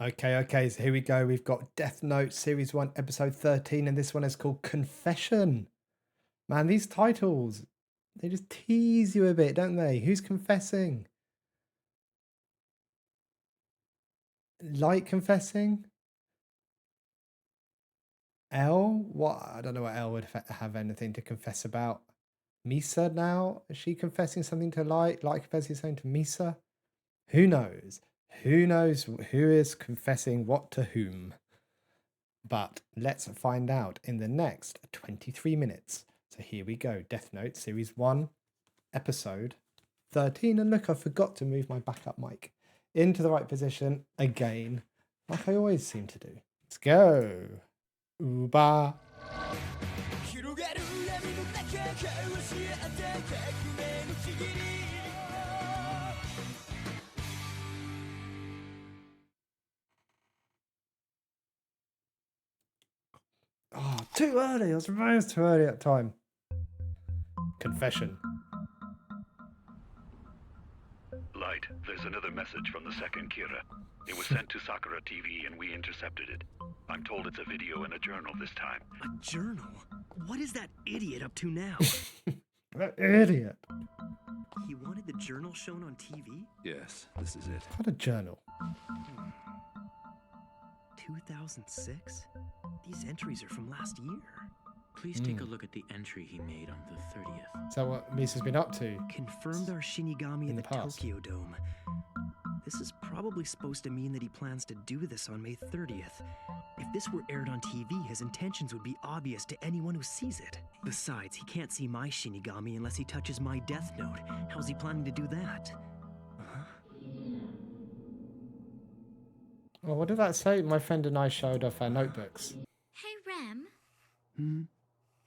Okay, so here we go. We've got Death Note Series 1, Episode 13, and this one is called Confession. Man, these titles, they just tease you a bit, don't they? Who's confessing? Light confessing? L? What? I don't know what L would have anything to confess about. Misa now? Is she confessing something to Light? Light confessing something to Misa? Who knows? Who knows who is confessing what to whom? But let's find out in the next 23 minutes. So here we go. Death Note Series 1, Episode 13. And look, I forgot to move my backup mic into the right position again, like I always seem to do. Let's go. Uba. Oh, too early. I was revised too early at time. Confession. Light, there's another message from the second Kira. It was sent to Sakura TV and we intercepted it. I'm told it's a video and a journal this time. A journal? What is that idiot up to now? That idiot. He wanted the journal shown on TV? Yes, this is it. What a journal. 2006? These entries are from last year. Please take a look at the entry he made on the 30th. Is that what Misa's been up to? Confirmed our Shinigami In in the the past. Tokyo Dome. This is probably supposed to mean that he plans to do this on May 30th. If this were aired on TV, his intentions would be obvious to anyone who sees it. Besides, he can't see my Shinigami unless he touches my Death Note. How's he planning to do that? Well, what did that say? My friend and I showed off our notebooks. Hey, Rem. Hmm?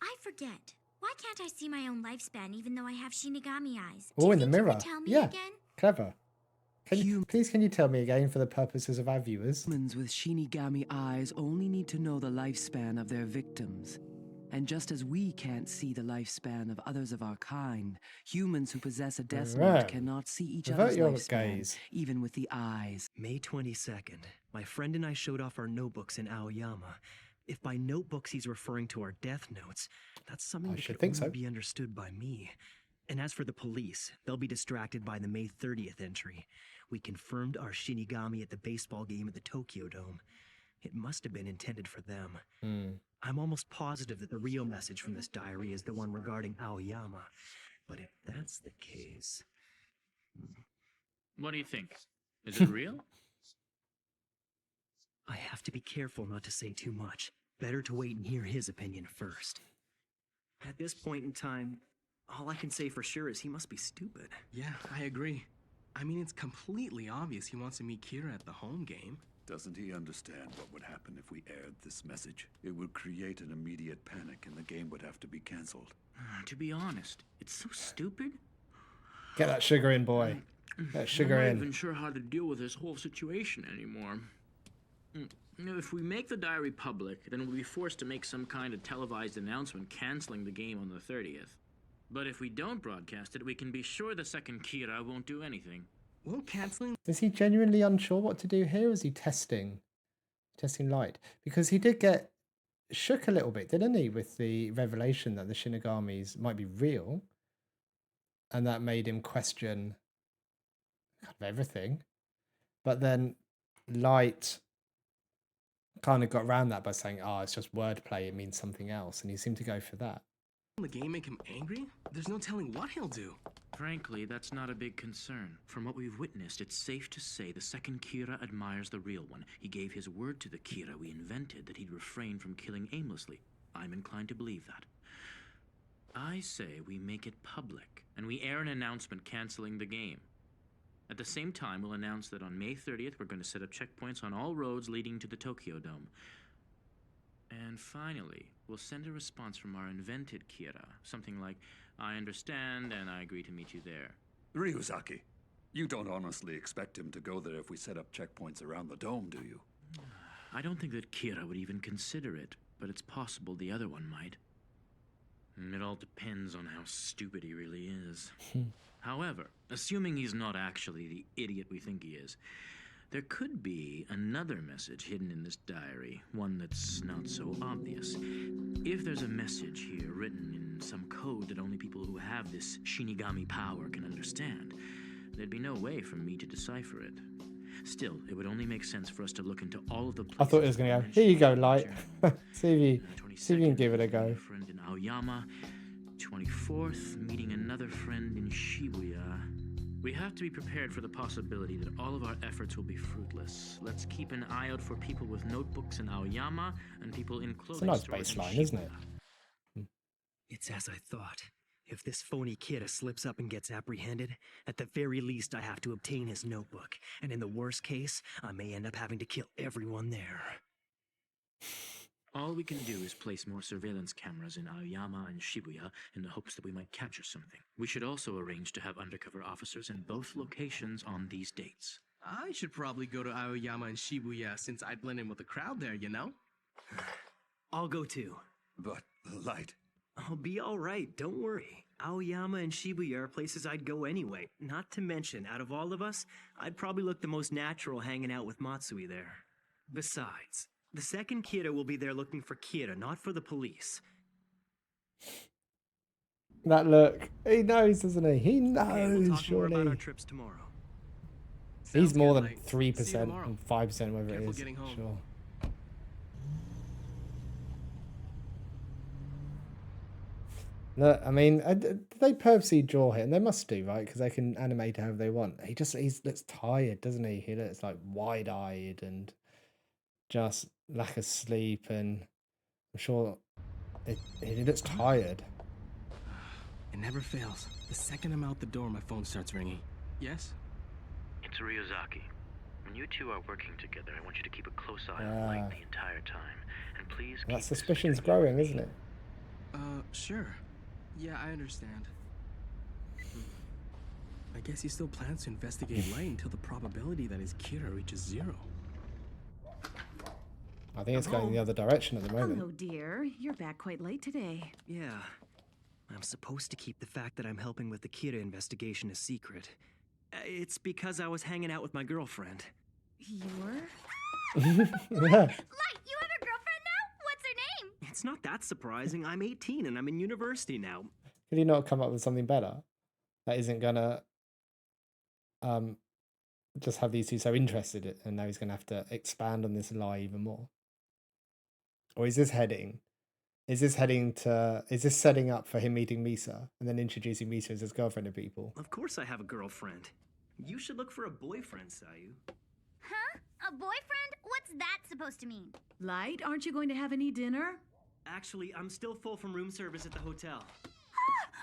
I forget. Why can't I see my own lifespan even though I have Shinigami eyes? Oh, in the think you mirror. could tell me Yeah. again? Clever. Please, can you tell me again for the purposes of our viewers? Humans with Shinigami eyes only need to know the lifespan of their victims. And just as we can't see the lifespan of others of our kind, humans who possess a Death Right. Note cannot see each Avert other's your lifespan, gaze. even with the eyes. May 22nd. My friend and I showed off our notebooks in Aoyama. If by notebooks he's referring to our death notes, that's something I that should can think only so. be understood by me. And as for the police, they'll be distracted by the May 30th entry. We confirmed our Shinigami at the baseball game at the Tokyo Dome. It must have been intended for them. I'm almost positive that the real message from this diary is the one regarding Aoyama. But if that's the case... What do you think? Is it real? I have to be careful not to say too much. Better to wait and hear his opinion first. At this point in time, all I can say for sure is he must be stupid. Yeah, I agree. I mean, it's completely obvious he wants to meet Kira at the home game. Doesn't he understand what would happen if we aired this message? It would create an immediate panic and the game would have to be cancelled. To be honest, it's so stupid. Get that sugar in, boy. Get that sugar I'm not in. even sure how to deal with this whole situation anymore. If we make the diary public, then we'll be forced to make some kind of televised announcement canceling the game on the 30th. But if we don't broadcast it, we can be sure the second Kira won't do anything. Well, canceling... Is he genuinely unsure what to do here? Or is he testing Light? Because he did get shook a little bit, didn't he, with the revelation that the Shinigamis might be real. And that made him question kind of everything. But then Light kind of got around that by saying, oh, it's just wordplay, it means something else. And he seemed to go for that. the game make him angry? There's no telling what he'll do. Frankly, that's not a big concern. From what we've witnessed, it's safe to say the second Kira admires the real one. He gave his word to the Kira we invented that he'd refrain from killing aimlessly. I'm inclined to believe that. I say we make it public, and we air an announcement canceling the game. At the same time, we'll announce that on May 30th, we're going to set up checkpoints on all roads leading to the Tokyo Dome. And finally, we'll send a response from our invented Kira. Something like, I understand, and I agree to meet you there. Ryuzaki, you don't honestly expect him to go there if we set up checkpoints around the dome, do you? I don't think that Kira would even consider it, but it's possible the other one might. It all depends on how stupid he really is. However, assuming he's not actually the idiot we think he is, There could be another message hidden in this diary, one that's not so obvious. If there's a message here written in some code that only people who have this Shinigami power can understand, there'd be no way for me to decipher it. Still, it would only make sense for us to look into all of the places. I thought it was going to go, here you go, Light. see if you can give it a go. A friend in Aoyama. 24th, meeting another friend in Shibuya. We have to be prepared for the possibility that all of our efforts will be fruitless. Let's keep an eye out for people with notebooks in Aoyama and people in clothing It's a stores nice in baseline, isn't it? Shibuya. It's as I thought. If this phony kid slips up and gets apprehended, at the very least I have to obtain his notebook, and in the worst case, I may end up having to kill everyone there. All we can do is place more surveillance cameras in Aoyama and Shibuya in the hopes that we might capture something. We should also arrange to have undercover officers in both locations on these dates. I should probably go to Aoyama and Shibuya since I'd blend in with the crowd there, you know? I'll go too. But, Light, I'll be alright, don't worry. Aoyama and Shibuya are places I'd go anyway. Not to mention, out of all of us, I'd probably look the most natural hanging out with Matsui there. Besides, the second Kira will be there looking for Kira, not for the police. That look. He knows, doesn't he? He knows, Okay, we'll talk more surely. about our trips tomorrow. He's Sounds more good, than Light. 3% See you tomorrow. and 5%, whatever Careful it is. getting home. Sure. Look, I mean, they purposely draw him. They must do, right? Because they can animate however they want. He looks tired, doesn't he? He looks like wide-eyed and just lack of sleep, and I'm sure he looks tired. It never fails. The second I'm out the door, my phone starts ringing. Yes? It's Ryuzaki. When you two are working together, I want you to keep a close eye on Ah. Light the entire time. And please keep That this suspicion's between you and growing, me. isn't it? Sure. Yeah, I understand. I guess he still plans to investigate Light until the probability that his Kira reaches 0. I think it's going in the other direction at the moment. Hello, dear. You're back quite late today. Yeah. I'm supposed to keep the fact that I'm helping with the Kira investigation a secret. It's because I was hanging out with my girlfriend. You're? Yeah. Light, you have a girlfriend now? What's her name? It's not that surprising. I'm 18 and I'm in university now. Could he not come up with something better that isn't gonna just have these two so interested, and now he's gonna have to expand on this lie even more? Or is this setting up for him meeting Misa and then introducing Misa as his girlfriend to people? Of course I have a girlfriend. You should look for a boyfriend, Sayu. Huh? A boyfriend? What's that supposed to mean? Light, aren't you going to have any dinner? Actually, I'm still full from room service at the hotel.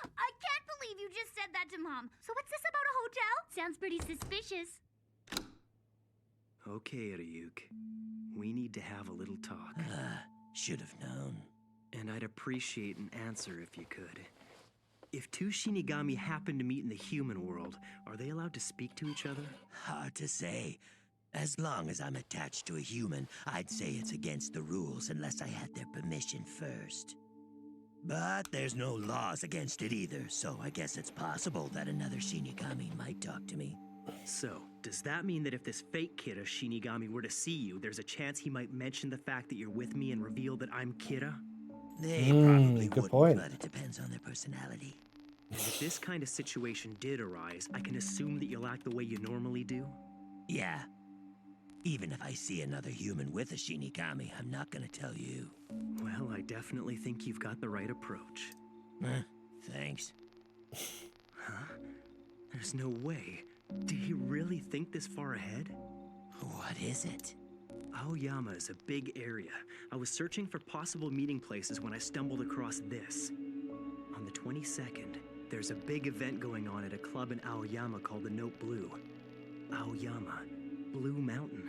I can't believe you just said that to Mom. So what's this about a hotel? Sounds pretty suspicious. Okay, Ryuk. We need to have a little talk. Should have known. And I'd appreciate an answer if you could. If two Shinigami happen to meet in the human world, are they allowed to speak to each other? Hard to say. As long as I'm attached to a human, I'd say it's against the rules unless I had their permission first. But there's no laws against it either, so I guess it's possible that another Shinigami might talk to me. So, does that mean that if this fake Kira Shinigami were to see you, there's a chance he might mention the fact that you're with me and reveal that I'm Kira? They probably good wouldn't, point. but it depends on their personality. And if this kind of situation did arise, I can assume that you'll act the way you normally do? Yeah. Even if I see another human with a Shinigami, I'm not gonna tell you. Well, I definitely think you've got the right approach. Thanks. Huh? There's no way. Do you really think this far ahead? What is it? Aoyama is a big area. I was searching for possible meeting places when I stumbled across this. On the 22nd, there's a big event going on at a club in Aoyama called the Note Blue. Aoyama. Blue Mountain.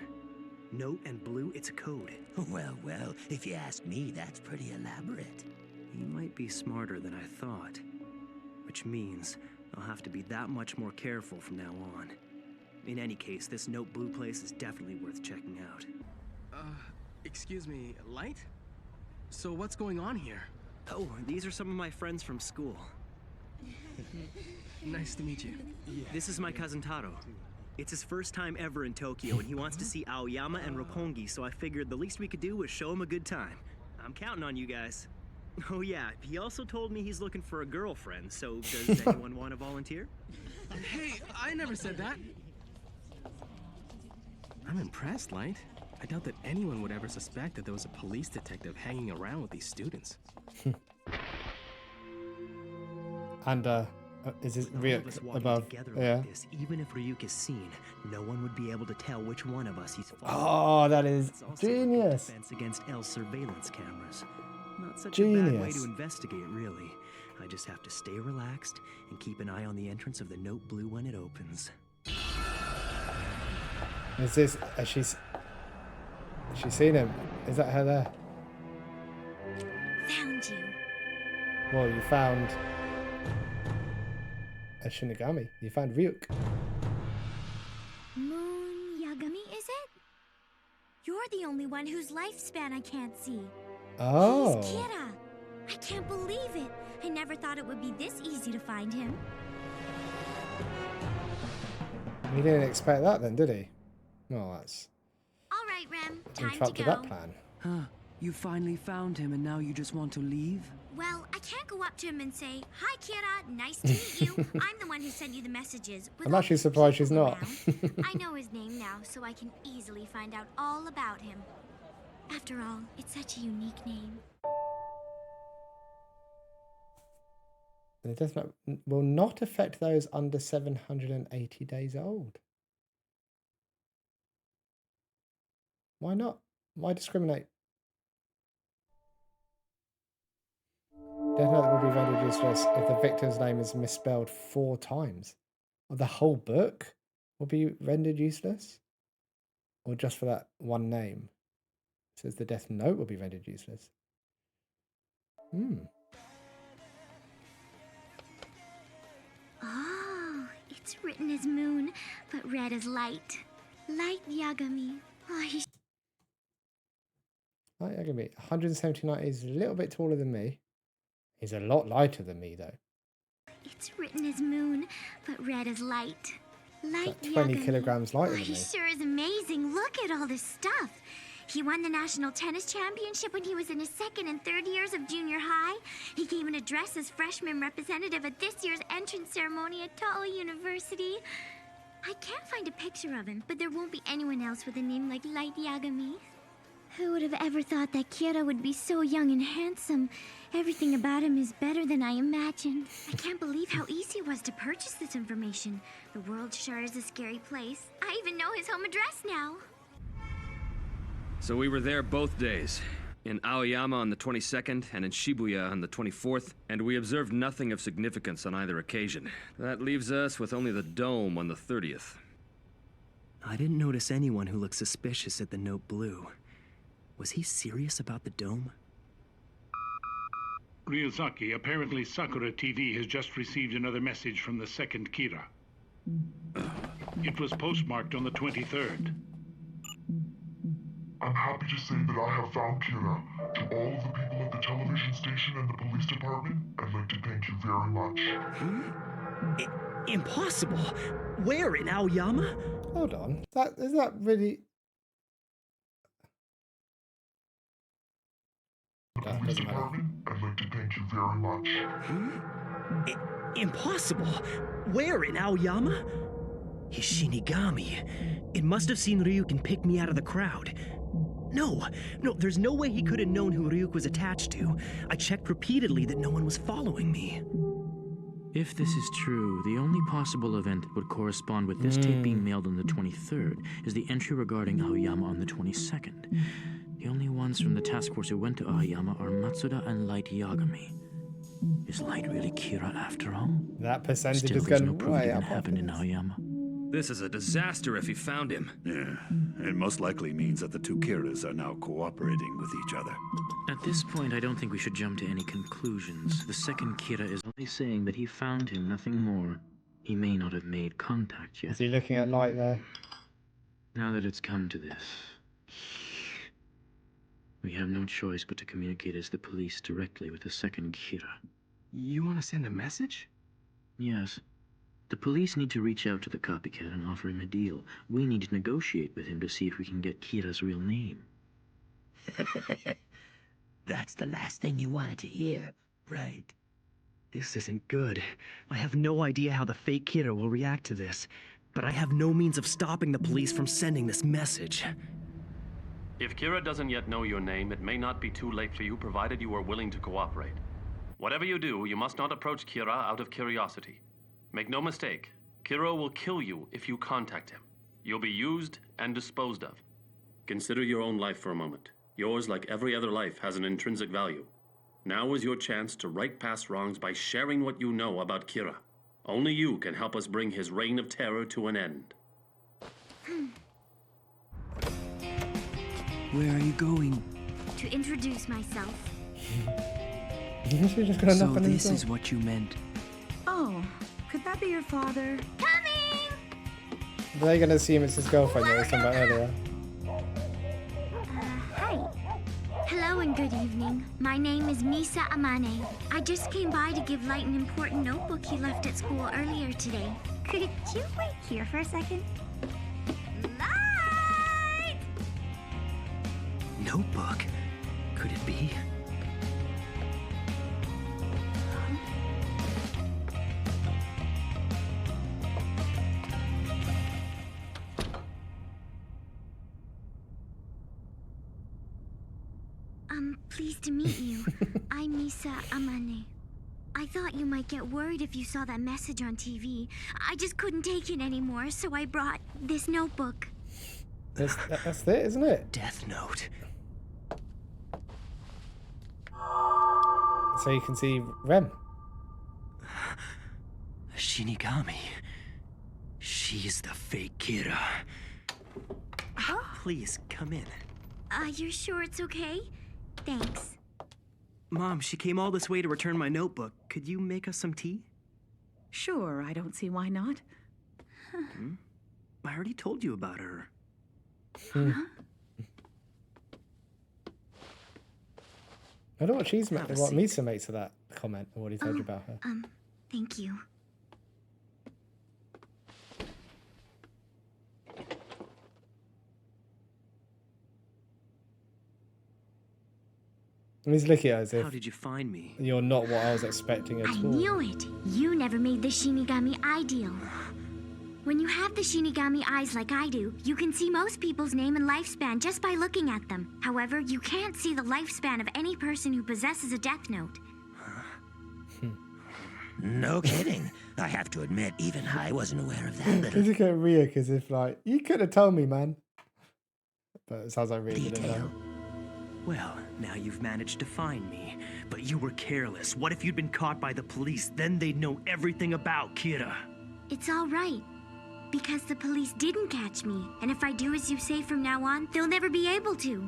Note and blue, it's a code. Well, if you ask me, that's pretty elaborate. You might be smarter than I thought. Which means I'll have to be that much more careful from now on. In any case, this Note Blue place is definitely worth checking out. Excuse me, Light? So what's going on here? Oh, these are some of my friends from school. Nice to meet you. This is my cousin Taro. It's his first time ever in Tokyo, and he wants to see Aoyama and Roppongi, so I figured the least we could do was show him a good time. I'm counting on you guys. Oh yeah, he also told me he's looking for a girlfriend, so does anyone want to volunteer? Hey, I never said that. I'm impressed, Light. I doubt that anyone would ever suspect that there was a police detective hanging around with these students. And is it With all of us Ryuk walking above? together Yeah. like this, even if Ryuk is seen, no one would be able to tell which one of us he's following. Oh, that is It's also a good genius. defense against L's surveillance cameras. Not such a bad way to investigate, really. I just have to stay relaxed and keep an eye on the entrance of the note blue when it opens. Is this? Has she seen him? Is that her there? Found you. Well, you found a Shinigami. You found Ryuk. Moon Yagami, is it? You're the only one whose lifespan I can't see. Oh. He's Kira. I can't believe it. I never thought it would be this easy to find him. He didn't expect that then, did he? Well, that's All right, Rem. Time to interrupted go. that plan. Huh. You finally found him and now you just want to leave? Well, I can't go up to him and say, "Hi, Kira. Nice to meet you. I'm the one who sent you the messages." With I'm all actually these surprised she's people not. around. I know his name now, so I can easily find out all about him. After all, it's such a unique name. It does not, will not affect those under 780 days old. Why not? Why discriminate? Death Note will be rendered useless if the victim's name is misspelled 4 times. Or the whole book will be rendered useless? Or just for that one name? It says the Death Note will be rendered useless. Oh, it's written as moon, but read as light. Light Yagami. Oh, he's Light Yagami, 179 is a little bit taller than me. He's a lot lighter than me though. It's written as moon, but read as light. Light Like 20 Yagami. kilograms lighter Oh, than he me. sure is amazing. Look at all this stuff. He won the national tennis championship when he was in his second and third years of junior high. He gave an address as freshman representative at this year's entrance ceremony at Toho University. I can't find a picture of him, but there won't be anyone else with a name like Light Yagami. Who would have ever thought that Kira would be so young and handsome? Everything about him is better than I imagined. I can't believe how easy it was to purchase this information. The world sure is a scary place. I even know his home address now. So we were there both days. In Aoyama on the 22nd and in Shibuya on the 24th, and we observed nothing of significance on either occasion. That leaves us with only the dome on the 30th. I didn't notice anyone who looked suspicious at the note blue. Was he serious about the dome? Ryuzaki, apparently Sakura TV has just received another message from the second Kira. It was postmarked on the 23rd. I'm happy to say that I have found Kira. To all of the people at the television station and the police department, I'd like to thank you very much. Impossible! Where in Aoyama? Hold on. Is that really... The police department, I'd like to thank you very much. Impossible! Where in Aoyama? His Shinigami. It must have seen Ryuk and picked me out of the crowd. No, there's no way he could have known who Ryuk was attached to. I checked repeatedly that no one was following me. If this is true, the only possible event that would correspond with this tape being mailed on the 23rd is the entry regarding Aoyama on the 22nd. The only ones from the task force who went to Aoyama are Matsuda and Light Yagami. Is Light really Kira after all? That percentage Still, is there's going no proof it way even up. happened in Aoyama. This is a disaster if he found him. Yeah, it most likely means that the two Kiras are now cooperating with each other. At this point, I don't think we should jump to any conclusions. The second Kira is only saying that he found him, nothing more. He may not have made contact yet. Is he looking at Light there? Now that it's come to this, we have no choice but to communicate as the police directly with the second Kira. You want to send a message? Yes. The police need to reach out to the copycat and offer him a deal. We need to negotiate with him to see if we can get Kira's real name. That's the last thing you wanted to hear, right? This isn't good. I have no idea how the fake Kira will react to this, but I have no means of stopping the police from sending this message. If Kira doesn't yet know your name, it may not be too late for you, provided you are willing to cooperate. Whatever you do, you must not approach Kira out of curiosity. Make no mistake, Kira will kill you if you contact him. You'll be used and disposed of. Consider your own life for a moment. Yours, like every other life, has an intrinsic value. Now is your chance to right past wrongs by sharing what you know about Kira. Only you can help us bring his reign of terror to an end. Where are you going? To introduce myself. She's just gonna So knock on his this door. is what you meant. Oh, could that be your father? Coming! Are they gonna assume it's his girlfriend that we were talking about earlier? Hi. Hello and good evening. My name is Misa Amane. I just came by to give Light an important notebook he left at school earlier today. Could you wait here for a second? Light! Notebook? Could it be? Pleased to meet you. I'm Misa Amane. I thought you might get worried if you saw that message on TV. I just couldn't take it anymore, so I brought this notebook. That's it, isn't it? Death Note. So you can see Rem. Shinigami. She's the fake Kira. Please, come in. You're sure it's okay? Thanks. Mom, she came all this way to return my notebook. Could you make us some tea? Sure, I don't see why not. I already told you about her. I don't know what what Misa makes of that comment or what he told you about her. Thank you. He's looking at us as How if did you find me? you're not what I was expecting at I all. knew it. You never made the Shinigami ideal. When you have the Shinigami eyes like I do, you can see most people's name and lifespan just by looking at them. However, you can't see the lifespan of any person who possesses a Death Note. No kidding. I have to admit, even I wasn't aware of that little He's looking at Ryuk as if like, you could have told me, man. But it sounds like Ryuk didn't know. detail. Well, now you've managed to find me. But you were careless. What if you'd been caught by the police? Then they'd know everything about Kira. It's all right. Because the police didn't catch me. And if I do as you say from now on, they'll never be able to.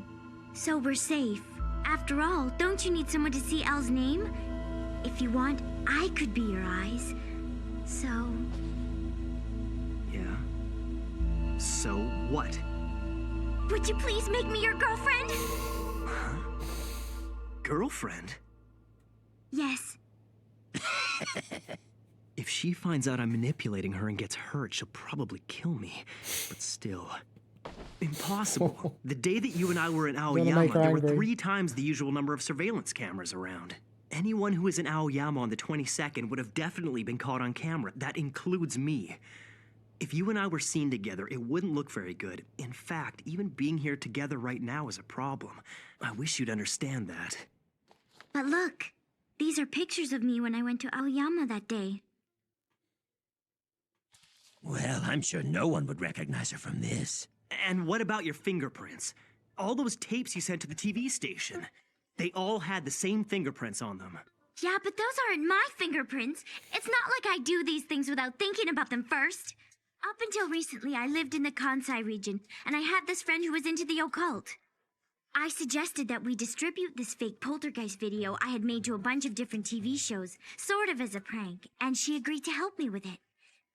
So we're safe. After all, don't you need someone to see Elle's name? If you want, I could be your eyes. So... Yeah? So what? would you please make me your girlfriend? Huh? Girlfriend? Yes. If she finds out I'm manipulating her and gets hurt, she'll probably kill me. But still... impossible. The day that you and I were in wanna make Aoyama, her there were angry. 3 times the usual number of surveillance cameras around. Anyone who was in Aoyama on the 22nd would have definitely been caught on camera. That includes me. If you and I were seen together, it wouldn't look very good. In fact, even being here together right now is a problem. I wish you'd understand that. But look, these are pictures of me when I went to Aoyama that day. Well, I'm sure no one would recognize her from this. And what about your fingerprints? All those tapes you sent to the TV station. They all had the same fingerprints on them. Yeah, but those aren't my fingerprints. It's not like I do these things without thinking about them first. Up until recently, I lived in the Kansai region, and I had this friend who was into the occult. I suggested that we distribute this fake poltergeist video I had made to a bunch of different TV shows, sort of as a prank, and she agreed to help me with it.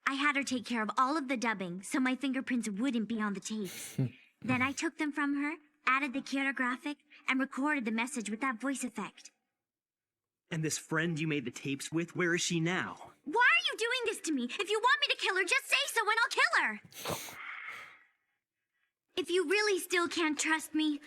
I had her take care of all of the dubbing, so my fingerprints wouldn't be on the tapes. Then I took them from her, added the Kira graphic, and recorded the message with that voice effect. And this friend you made the tapes with, where is she now? Why are you doing this to me? If you want me to kill her, just say so and I'll kill her. If you really still can't trust me,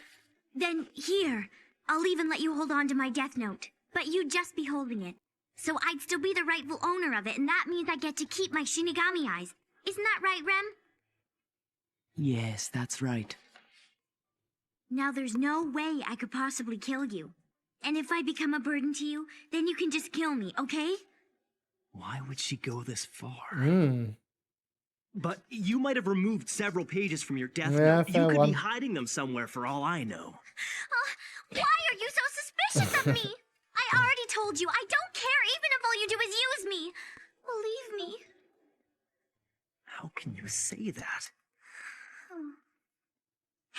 then here, I'll even let you hold on to my death note. But you'd just be holding it. So I'd still be the rightful owner of it, and that means I get to keep my Shinigami eyes. Isn't that right, Rem? Yes, that's right. Now there's no way I could possibly kill you. And if I become a burden to you, then you can just kill me, okay? Why would she go this far? Hmm. But you might have removed several pages from your death Yeah, note. You fair could one. be hiding them somewhere for all I know. Why are you so suspicious of me? I already told you, I don't care even if all you do is use me. Believe me. How can you say that?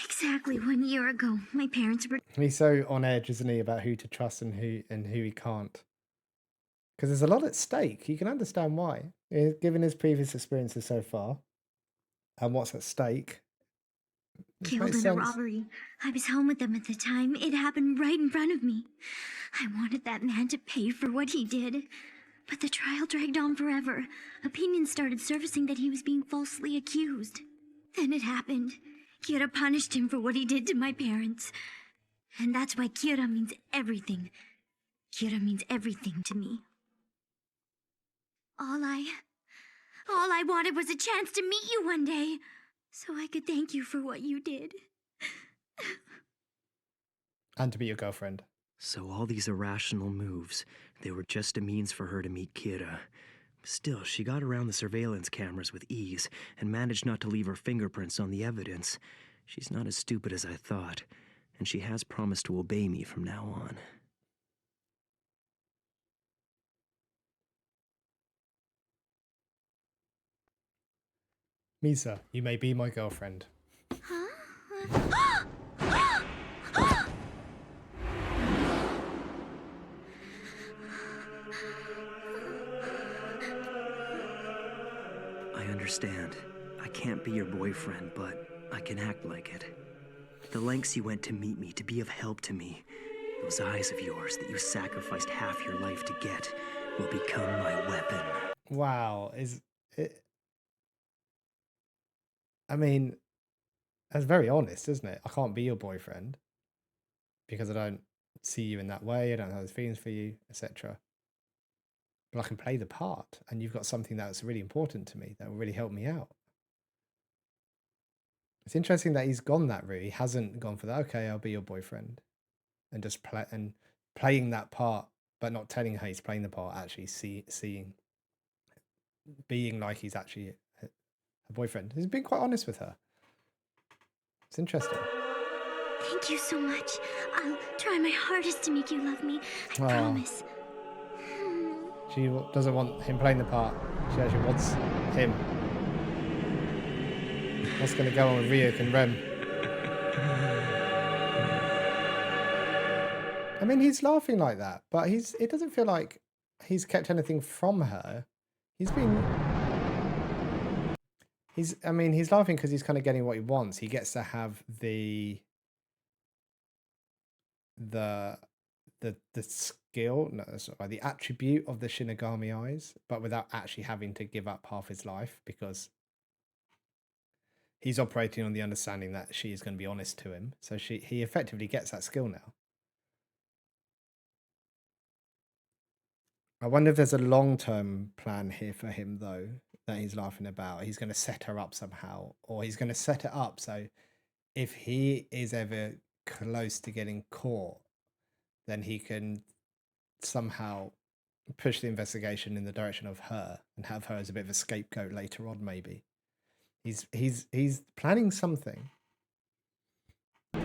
Exactly 1 year ago, my parents were... He's so on edge, isn't he, about who to trust and who he can't. Because there's a lot at stake. You can understand why. Given his previous experiences so far and what's at stake, this Killed makes in a sense. robbery. I was home with them at the time. It happened right in front of me. I wanted that man to pay for what he did. But the trial dragged on forever. Opinions started surfacing that he was being falsely accused. Then it happened. Kira punished him for what he did to my parents. And that's why Kira means everything. Kira means everything to me. All I wanted was a chance to meet you one day, so I could thank you for what you did. And to be your girlfriend. So all these irrational moves, they were just a means for her to meet Kira. Still, she got around the surveillance cameras with ease and managed not to leave her fingerprints on the evidence. She's not as stupid as I thought, and she has promised to obey me from now on. Misa, you may be my girlfriend. Huh? I understand. I can't be your boyfriend, but I can act like it. The lengths you went to meet me, to be of help to me, those eyes of yours that you sacrificed half your life to get, will become my weapon. Wow, is it? I mean, that's very honest, isn't it? I can't be your boyfriend because I don't see you in that way. I don't have those feelings for you, etc. But I can play the part, and you've got something that's really important to me that will really help me out. It's interesting that he's gone that route. He hasn't gone for that. Okay, I'll be your boyfriend, and just playing that part, but not telling her he's playing the part. Actually, seeing, being like he's actually her boyfriend. He's been quite honest with her. It's interesting. Thank you so much. I'll try my hardest to make you love me. I Aw. promise. She doesn't want him playing the part. She actually wants him. What's going to go on with Ryuk and Rem? I mean, he's laughing like that, but it doesn't feel like he's kept anything from her. He's laughing because he's kind of getting what he wants. He gets to have the skill, no, that's not right, the attribute of the Shinigami eyes, but without actually having to give up half his life because he's operating on the understanding that she is going to be honest to him. So he effectively gets that skill now. I wonder if there's a long-term plan here for him, though, that he's laughing about. He's going to set her up somehow, or he's going to set it up so if he is ever close to getting caught, then he can somehow push the investigation in the direction of her and have her as a bit of a scapegoat later on, maybe. He's planning something. To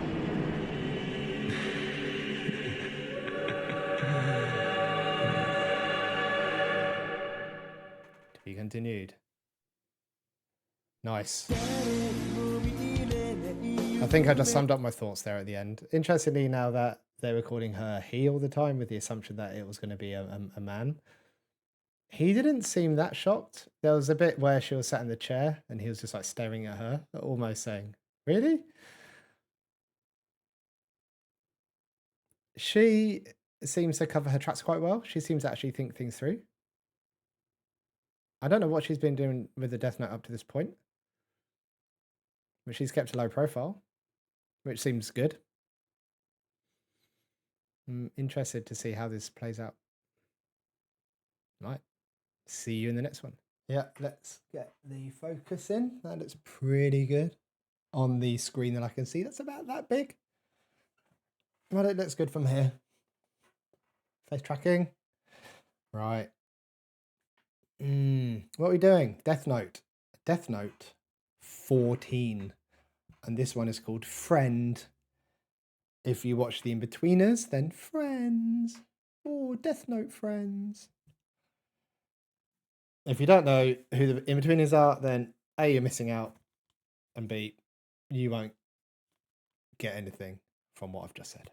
be continued. Nice. I think I just summed up my thoughts there at the end. Interestingly, now that they were calling her he all the time with the assumption that it was going to be a man, he didn't seem that shocked. There was a bit where she was sat in the chair and he was just like staring at her, almost saying, "Really?" She seems to cover her tracks quite well. She seems to actually think things through. I don't know what she's been doing with the Death Note up to this point, but she's kept a low profile, which seems good. I'm interested to see how this plays out. Right. See you in the next one. Yeah, let's get the focus in. That looks pretty good on the screen that I can see. That's about that big. Well, it looks good from here. Face tracking. Right. What are we doing? Death Note. Death Note 14. And this one is called Friend. If you watch the In-Betweeners, then Friends. Oh, Death Note Friends. If you don't know who the In-Betweeners are, then A, you're missing out, and B, you won't get anything from what I've just said.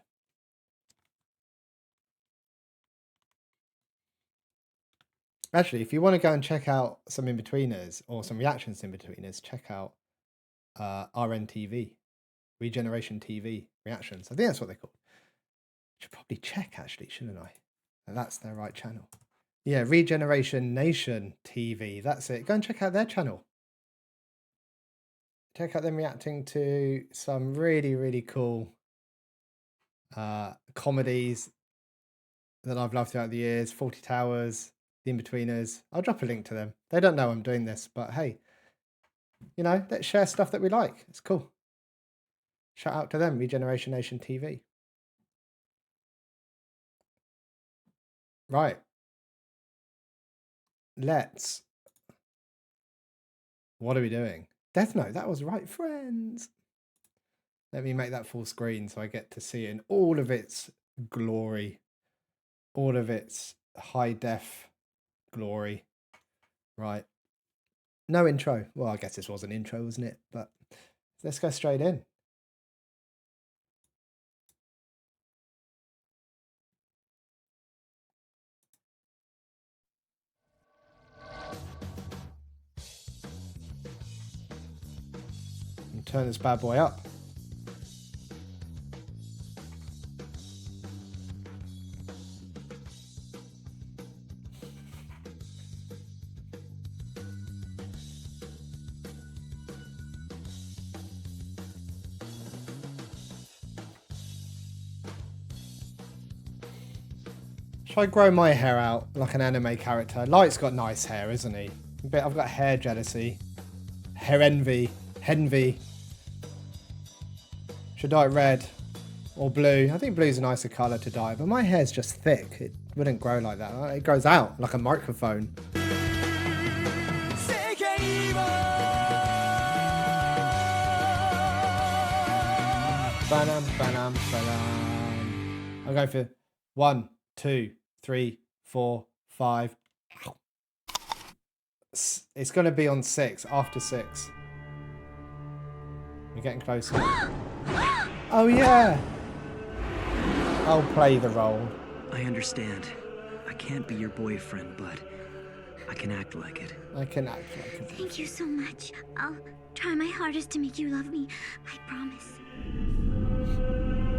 Actually, if you want to go and check out some In-Betweeners or some reactions to In-Betweeners, check out RNTV, Regeneration TV reactions. I think that's what they're called. Should probably check, actually, shouldn't I? That's their right channel. Yeah, Regeneration Nation TV. That's it. Go and check out their channel. Check out them reacting to some really, really cool comedies that I've loved throughout the years. 40 Towers, The In-Betweeners. I'll drop a link to them. They don't know I'm doing this, but hey, you know, let's share stuff that we like. It's cool. Shout out to them, Regeneration Nation TV. Right. What are we doing? Death Note, that was right, friends. Let me make that full screen so I get to see it in all of its glory. All of its high def glory. Right. No intro. Well, I guess this was an intro, wasn't it? But let's go straight in. And turn this bad boy up. Should I grow my hair out like an anime character? Light's got nice hair, isn't he? But I've got hair jealousy. Hair envy. Henvy. Should dye it red or blue. I think blue's a nicer colour to dye, but my hair's just thick. It wouldn't grow like that. It grows out like a microphone. Banam, banam, banam. I'm going for 1, 2, 3, 4, 5. It's going to be on 6, after 6. We're getting closer. Oh yeah! I'll play the role. I understand. I can't be your boyfriend, but I can act like it. I can act like it. Thank you so much. I'll try my hardest to make you love me. I promise.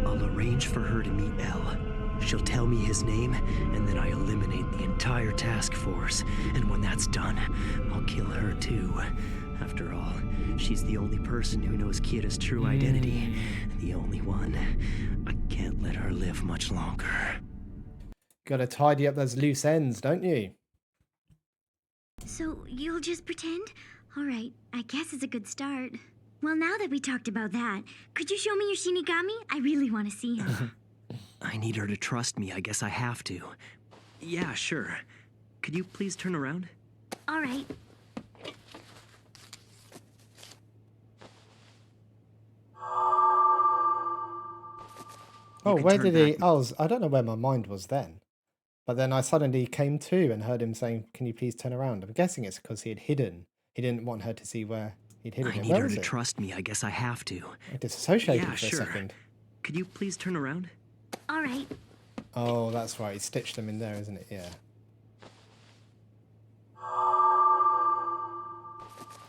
I'll arrange for her to meet Elle. She'll tell me his name, and then I eliminate the entire task force. And when that's done, I'll kill her too. After all, she's the only person who knows Kira's true identity. The only one. I can't let her live much longer. Gotta tidy up those loose ends, don't you? So, you'll just pretend? Alright, I guess it's a good start. Well, now that we talked about that, could you show me your Shinigami? I really want to see him. I need her to trust me. I guess I have to. Yeah, sure. Could you please turn around? Alright. Oh, where did he... I don't know where my mind was then. But then I suddenly came to and heard him saying, can you please turn around? I'm guessing it's because he had hidden. He didn't want her to see where he'd hidden it. I need her to trust me. I guess I have to. I disassociated yeah, for a second. Could you please turn around? Alright. Oh, that's right. He stitched them in there, isn't it? Yeah.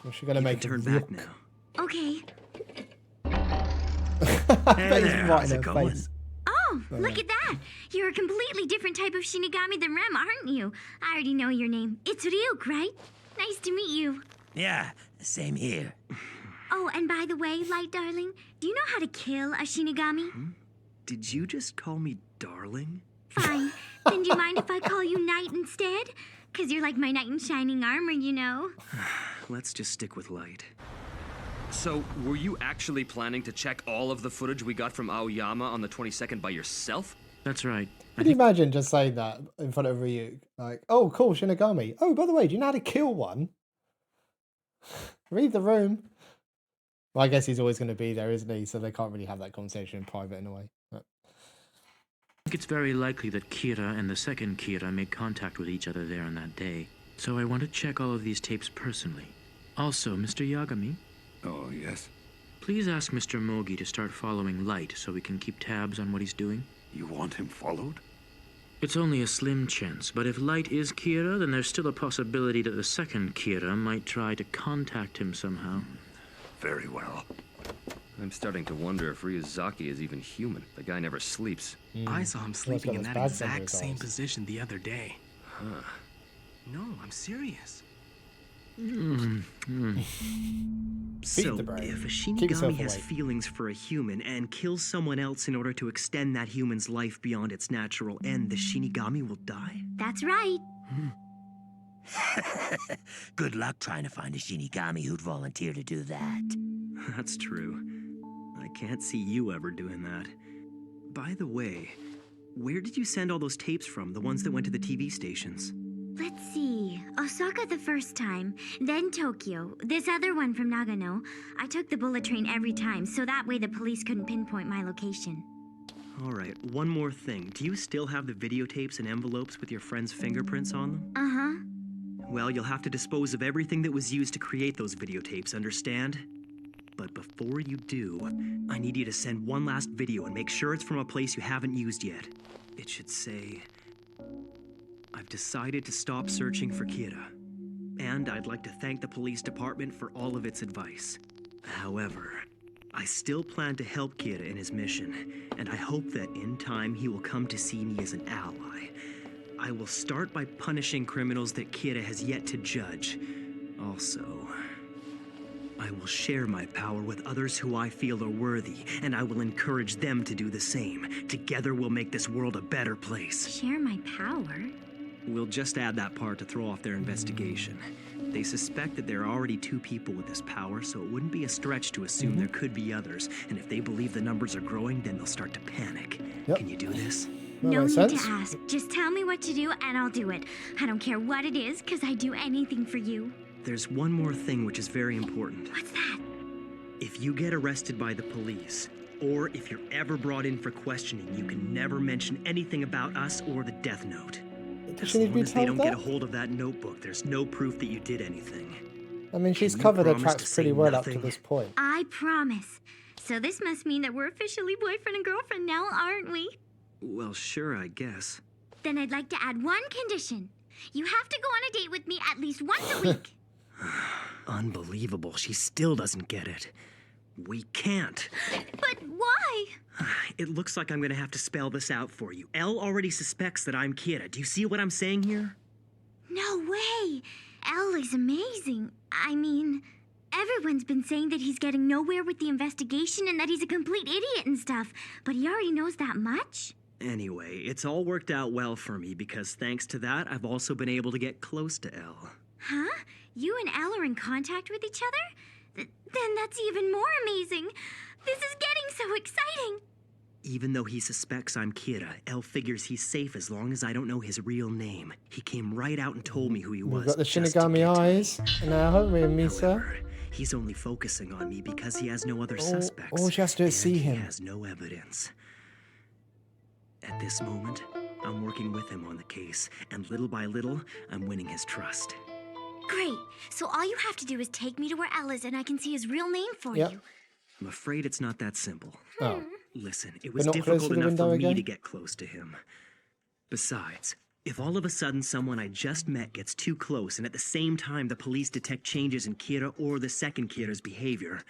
Well, she's gonna make turn back now. Okay. There, how's it going? Face. Oh, look at that! You're a completely different type of Shinigami than Rem, aren't you? I already know your name. It's Ryuk, right? Nice to meet you. Yeah, same here. Oh, and by the way, Light Darling, do you know how to kill a Shinigami? Did you just call me darling? Fine. Then do you mind if I call you Knight instead? Because you're like my knight in shining armor, you know. Let's just stick with light. So, were you actually planning to check all of the footage we got from Aoyama on the 22nd by yourself? That's right. Can you imagine just saying that in front of Ryuk? Like, oh, cool, Shinigami. Oh, by the way, do you know how to kill one? Read the room. Well, I guess he's always going to be there, isn't he? So they can't really have that conversation in private in a way. But... I think it's very likely that Kira and the second Kira made contact with each other there on that day. So I want to check all of these tapes personally. Also, Mr. Yagami, Oh, yes? please ask Mr. Mogi to start following Light so we can keep tabs on what he's doing. You want him followed? It's only a slim chance, but if Light is Kira, then there's still a possibility that the second Kira might try to contact him somehow. Very well. I'm starting to wonder if Ryuzaki is even human. The guy never sleeps. I saw him sleeping in that exact same position the other day. Huh. No, I'm serious. So, the brain. if a Keep yourself Shinigami has awake. feelings for a human and kills someone else in order to extend that human's life beyond its natural end, the Shinigami will die? That's right. Good luck trying to find a Shinigami who'd volunteer to do that. That's true. I can't see you ever doing that. By the way, where did you send all those tapes from, the ones that went to the TV stations? Let's see. Osaka the first time, then Tokyo. This other one from Nagano. I took the bullet train every time, so that way the police couldn't pinpoint my location. All right, one more thing. Do you still have the videotapes and envelopes with your friend's fingerprints on them? Uh-huh. Well, you'll have to dispose of everything that was used to create those videotapes, understand? But before you do, I need you to send one last video and make sure it's from a place you haven't used yet. It should say, I've decided to stop searching for Kira. And I'd like to thank the police department for all of its advice. However, I still plan to help Kira in his mission, and I hope that in time he will come to see me as an ally. I will start by punishing criminals that Kira has yet to judge. Also, I will share my power with others who I feel are worthy, and I will encourage them to do the same. Together we'll make this world a better place. Share my power? We'll just add that part to throw off their investigation. They suspect that there are already 2 people with this power, so it wouldn't be a stretch to assume there could be others. And if they believe the numbers are growing, then they'll start to panic. Can you do this? No need to ask. Just tell me what to do and I'll do it. I don't care what it is, because I'd do anything for you. There's one more thing which is very important. What's that? If you get arrested by the police, or if you're ever brought in for questioning, you can never mention anything about us or the Death Note. As long as they don't get a hold of that notebook, there's no proof that you did anything. I mean, she's Can you covered her promise tracks to pretty say well up to nothing? this point. I promise. So this must mean that we're officially boyfriend and girlfriend now, aren't we? Well, sure, I guess. Then I'd like to add one condition. You have to go on a date with me at least once a week. Unbelievable. She still doesn't get it. We can't. But why? It looks like I'm gonna have to spell this out for you. Elle already suspects that I'm Kira. Do you see what I'm saying here? No way. Elle is amazing. I mean, everyone's been saying that he's getting nowhere with the investigation and that he's a complete idiot and stuff. But he already knows that much? Anyway, it's all worked out well for me because thanks to that, I've also been able to get close to Elle. Huh? You and Elle are in contact with each other? Then that's even more amazing. This is getting so exciting. Even though he suspects I'm Kira, Elle figures he's safe as long as I don't know his real name. He came right out and told me who he was. We've got the just to Shinigami get to me. eyes now, haven't we, Misa? However, he's only focusing on me because he has no other suspects. all she has to do is see him. He has no evidence. At this moment, I'm working with him on the case, and little by little, I'm winning his trust. Great. So all you have to do is take me to where Elle is and I can see his real name for Yep. you. I'm afraid it's not that simple. Oh. Listen, it But was not close difficult to the enough for window me again? to get close to him. Besides, If all of a sudden someone I just met gets too close and at the same time the police detect changes in Kira or the second Kira's behavior,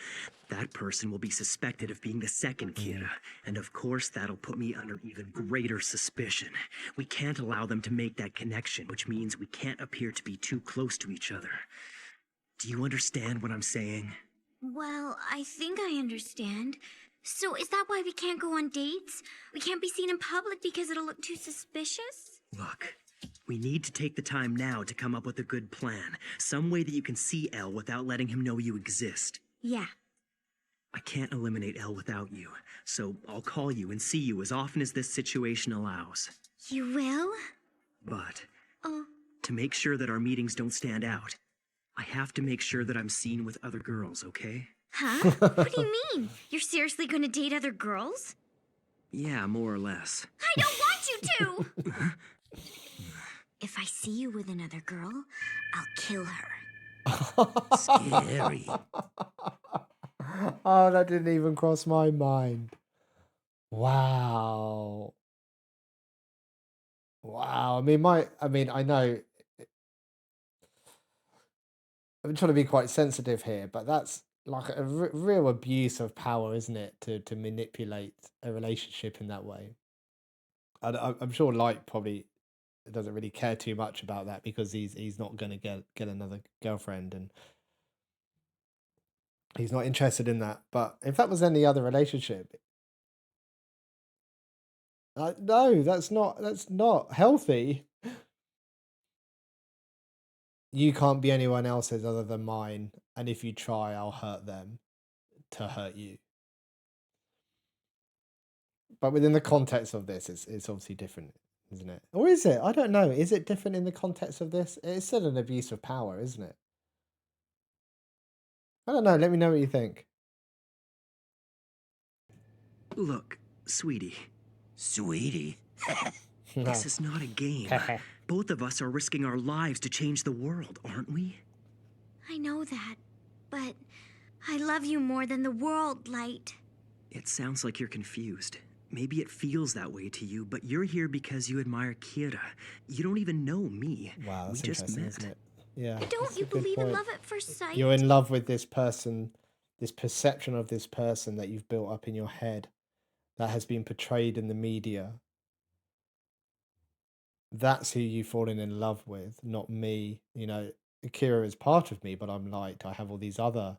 that person will be suspected of being the second Kira. And of course, that'll put me under even greater suspicion. We can't allow them to make that connection, which means we can't appear to be too close to each other. Do you understand what I'm saying? Well, I think I understand. So is that why we can't go on dates? We can't be seen in public because it'll look too suspicious? Look, we need to take the time now to come up with a good plan. Some way that you can see Elle without letting him know you exist. Yeah. I can't eliminate Elle without you, so I'll call you and see you as often as this situation allows. You will? But, Oh. to make sure that our meetings don't stand out, I have to make sure that I'm seen with other girls, okay? Huh? What do you mean? You're seriously going to date other girls? Yeah, more or less. I don't want you to! If I see you with another girl, I'll kill her. Scary. Oh, that didn't even cross my mind. Wow. Wow. I know I'm trying to be quite sensitive here, but that's like a real abuse of power, isn't it? To manipulate a relationship in that way. And I'm sure Light probably doesn't really care too much about that because he's not going to get another girlfriend and he's not interested in that. But if that was any other relationship, no, that's not healthy. You can't be anyone else's other than mine, and if you try, I'll hurt them to hurt you. But within the context of this, it's obviously different, isn't it? Or is it? I don't know. Is it different in the context of this? It's still an abuse of power, isn't it? I don't know. Let me know what you think. Look, sweetie. Sweetie? This is not a game. Both of us are risking our lives to change the world, aren't we? I know that, but I love you more than the world, Light. It sounds like you're confused. Maybe it feels that way to you, but you're here because you admire Kira. You don't even know me. Wow, that's we just interesting, met. isn't it? Yeah. Don't that's a you good believe in point. love at first sight? You're in love with this person, this perception of this person that you've built up in your head that has been portrayed in the media. That's who you've fallen in love with, not me. Akira is part of me, but I'm Light. I have all these other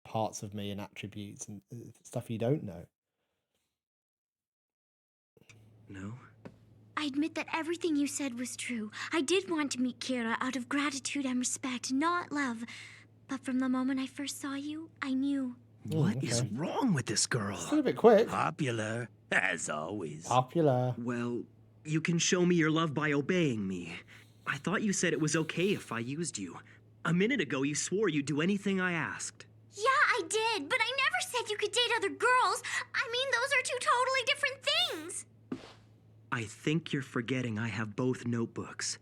parts of me and attributes and stuff you don't know. No? I admit that everything you said was true. I did want to meet Kira out of gratitude and respect, not love. But from the moment I first saw you, I knew. What is wrong with this girl? Still a bit quick. Popular, as always. Popular. Well, you can show me your love by obeying me. I thought you said it was okay if I used you. A minute ago, you swore you'd do anything I asked. Yeah, I did, but I never said you could date other girls. I mean, those are two totally different things. I think you're forgetting I have both notebooks.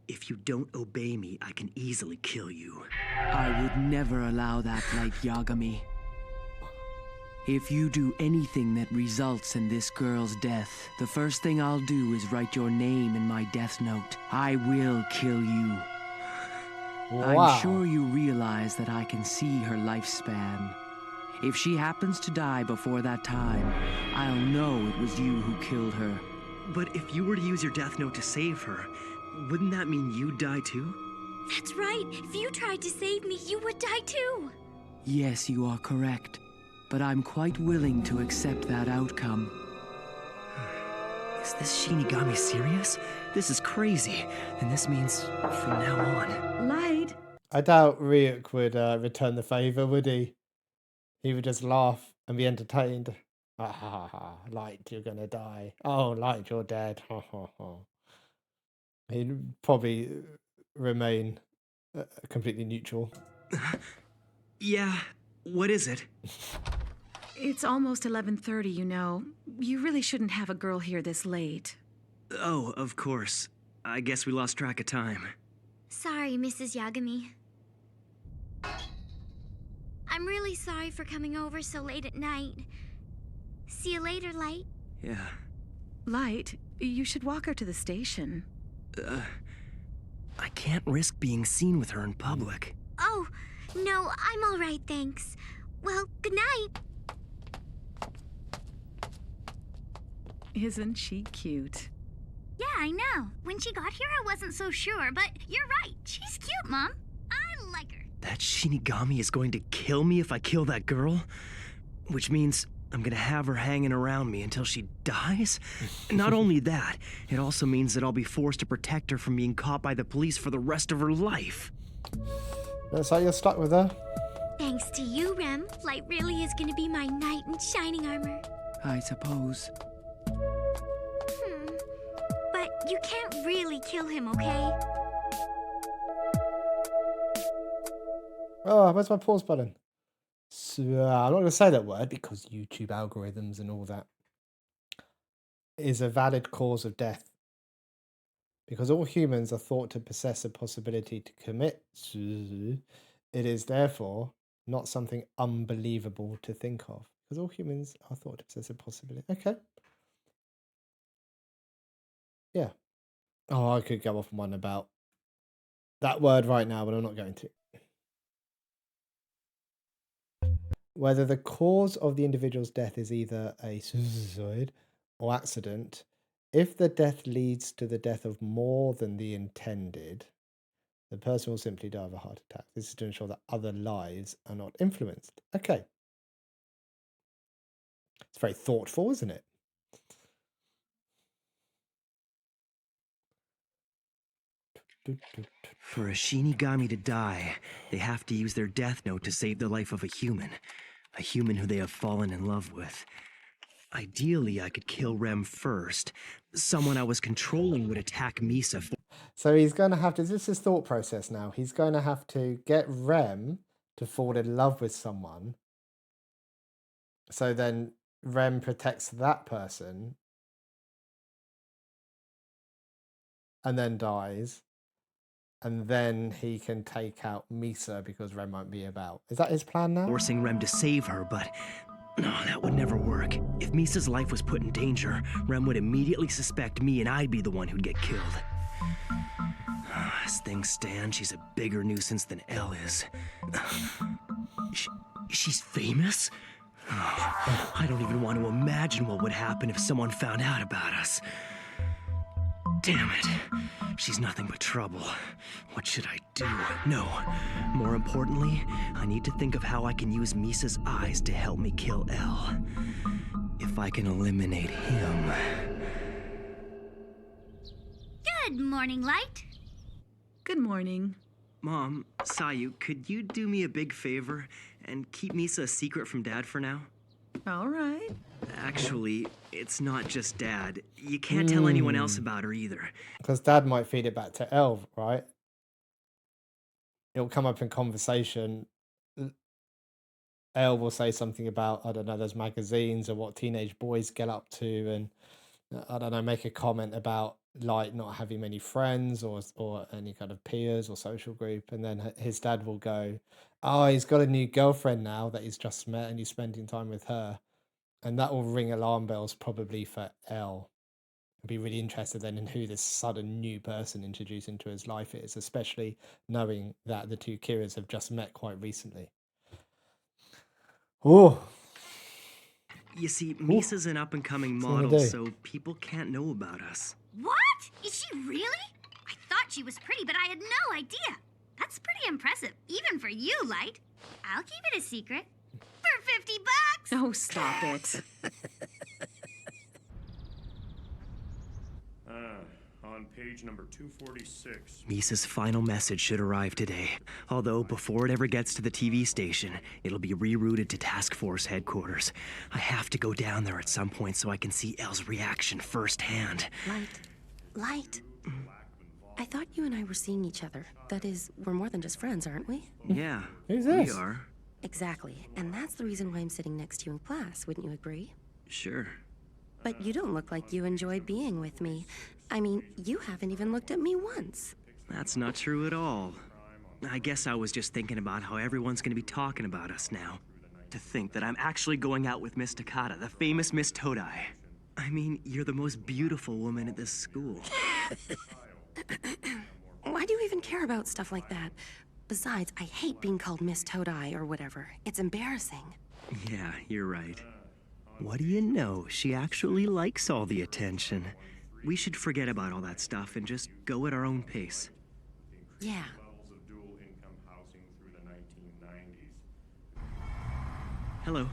If you don't obey me, I can easily kill you. I would never allow that, Light Yagami. If you do anything that results in this girl's death, the first thing I'll do is write your name in my death note. I will kill you. Wow. I'm sure you realize that I can see her lifespan. If she happens to die before that time, I'll know it was you who killed her. But if you were to use your death note to save her, wouldn't that mean you'd die too? That's right. If you tried to save me, you would die too. Yes, you are correct. But I'm quite willing to accept that outcome. Is this Shinigami serious? This is crazy. And this means from now on. Light. I doubt Ryuk would return the favor, would he? He would just laugh and be entertained. Ha ha ha! Light, you're gonna die. Oh, Light, you're dead. Ha ha ha! He'd probably remain completely neutral. Yeah, what is it? It's almost 11:30, you know. You really shouldn't have a girl here this late. Oh, of course. I guess we lost track of time. Sorry, Mrs. Yagami. I'm really sorry for coming over so late at night. See you later, Light. Yeah. Light, you should walk her to the station. I can't risk being seen with her in public. Oh, no, I'm all right, thanks. Well, good night. Isn't she cute? Yeah, I know. When she got here, I wasn't so sure, but you're right. She's cute, Mom. I like her. That Shinigami is going to kill me if I kill that girl? Which means I'm gonna have her hanging around me until she dies? Not only that, it also means that I'll be forced to protect her from being caught by the police for the rest of her life. Looks like you're stuck with her. Thanks to you, Rem, Light really is gonna be my knight in shining armor. I suppose. But you can't really kill him, okay? Oh, where's my pause button? So, I'm not going to say that word because YouTube algorithms and all that. Is a valid cause of death. Because all humans are thought to possess a possibility to commit suicide, it is therefore not something unbelievable to think of. Because all humans are thought to possess a possibility. Okay. Yeah. Oh, I could go off on one about that word right now, but I'm not going to. Whether the cause of the individual's death is either a suicide or accident, if the death leads to the death of more than the intended, the person will simply die of a heart attack. This is to ensure that other lives are not influenced. Okay. It's very thoughtful, isn't it? For a Shinigami to die, they have to use their death note to save the life of a human who they have fallen in love with. Ideally, I could kill Rem first. Someone I was controlling would attack Misa. So he's going to have to, this is his thought process now. He's going to have to get Rem to fall in love with someone. So then Rem protects that person and then dies. And then he can take out Misa because Rem won't be about. Is that his plan now? Forcing Rem to save her, but no, that would never work. If Misa's life was put in danger, Rem would immediately suspect me and I'd be the one who'd get killed. As things stand, she's a bigger nuisance than Elle is. She's famous? Oh, I don't even want to imagine what would happen if someone found out about us. Damn it. She's nothing but trouble. What should I do? No. More importantly, I need to think of how I can use Misa's eyes to help me kill Elle. If I can eliminate him. Good morning, Light. Good morning. Mom, Sayu, could you do me a big favor and keep Misa a secret from Dad for now? All right. Actually, it's not just Dad. You can't tell anyone else about her either. Because Dad might feed it back to Elle, right? It'll come up in conversation. Elle will say something about, I don't know, those magazines or what teenage boys get up to, and I don't know, make a comment about Light not having many friends or any kind of peers or social group, and then his dad will go, "Oh, he's got a new girlfriend now that he's just met, and he's spending time with her," and that will ring alarm bells probably for Elle. I'd be really interested then in who this sudden new person introduced into his life is, especially knowing that the two Kiras have just met quite recently. Oh. You see, Misa's an up-and-coming model, so people can't know about us. What? Is she really? I thought she was pretty, but I had no idea. That's pretty impressive, even for you, Light. I'll keep it a secret. For $50. Oh, stop it. On page number 246. Misa's final message should arrive today. Although, before it ever gets to the TV station, it'll be rerouted to Task Force headquarters. I have to go down there at some point so I can see Elle's reaction firsthand. Light. I thought you and I were seeing each other. That is, we're more than just friends, aren't we? Yeah, Who's this? we are. Exactly. And that's the reason why I'm sitting next to you in class, wouldn't you agree? Sure. But you don't look like you enjoy being with me. I mean, you haven't even looked at me once. That's not true at all. I guess I was just thinking about how everyone's gonna be talking about us now. To think that I'm actually going out with Miss Takata, the famous Miss Todai. I mean, you're the most beautiful woman at this school. Why do you even care about stuff like that? Besides, I hate being called Miss Toadeye or whatever. It's embarrassing. Yeah, you're right. What do you know? She actually likes all the attention. We should forget about all that stuff and just go at our own pace. Yeah. Levels of dual income housing through the 1990s. Hello.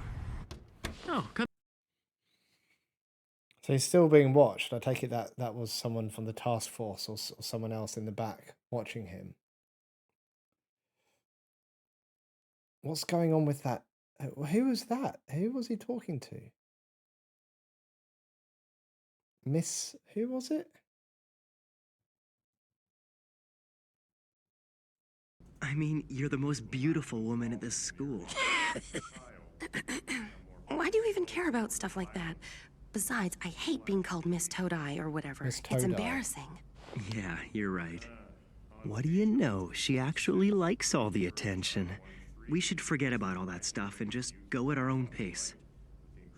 Oh, come. So he's still being watched. I take it that that was someone from the task force or someone else in the back watching him. What's going on with that? Who was that? Who was he talking to? Miss, who was it? I mean, you're the most beautiful woman at this school. Why do you even care about stuff like that? Besides, I hate being called Miss Toadeye or whatever. Miss It's Toadeye. embarrassing. Yeah, you're right. What do you know? She actually likes all the attention. We should forget about all that stuff and just go at our own pace.